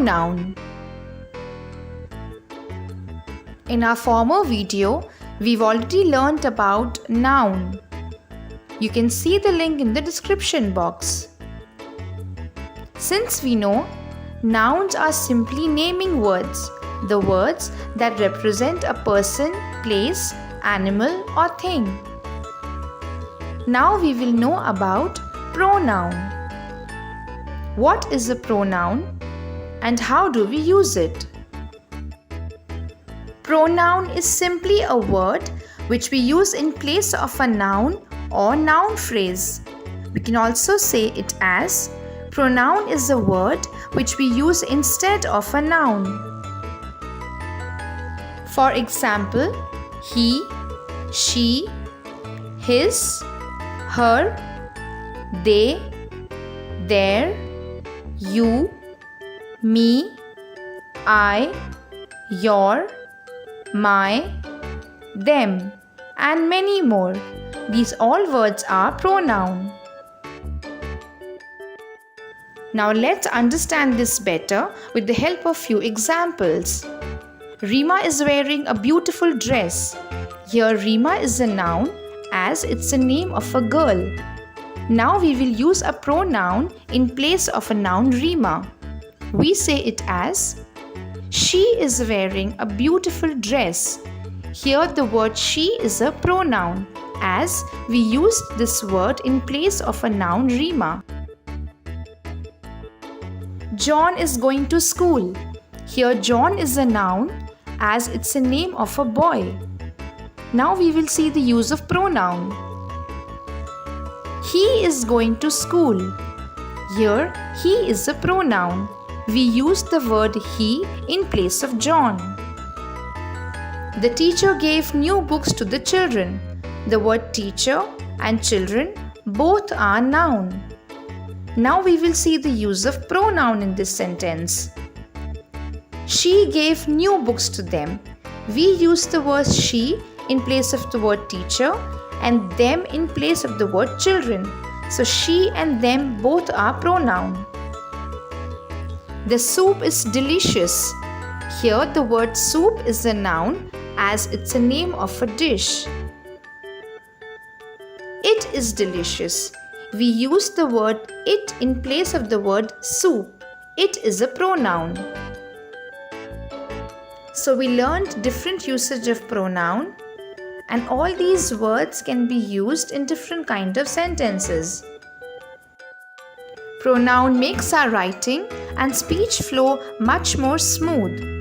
Pronoun. In our former video, we've already learnt about noun. You can see the link in the description box. Since we know, nouns are simply naming words, the words that represent a person, place, animal or thing. Now we will know about pronoun. What is a pronoun and how do we use it? Pronoun is simply a word which we use in place of a noun or noun phrase. We can also say it as pronoun is a word which we use instead of a noun. For example, he, she, his, her, they, their, you, me, I, your, my, them, and many more. These all words are pronoun. Now let's understand this better with the help of few examples. Rima is wearing a beautiful dress. Here Rima is a noun as it's the name of a girl. Now we will use a pronoun in place of a noun Rima. We say it as she is wearing a beautiful dress. Here the word she is a pronoun as we used this word in place of a noun Rima. John is going to school. Here John is a noun as it's the name of a boy. Now we will see the use of pronoun. He is going to school. Here he is a pronoun. We use the word he in place of John. The teacher gave new books to the children. The word teacher and children both are noun. Now we will see the use of pronoun in this sentence. She gave new books to them. We use the word she in place of the word teacher and them in place of the word children. So she and them both are pronoun. The soup is delicious. Here the word soup is a noun as it's a name of a dish. It is delicious. We use the word it in place of the word soup. It is a pronoun. So we learned different usage of pronoun, and all these words can be used in different kind of sentences. Pronoun makes our writing and speech flow much more smooth.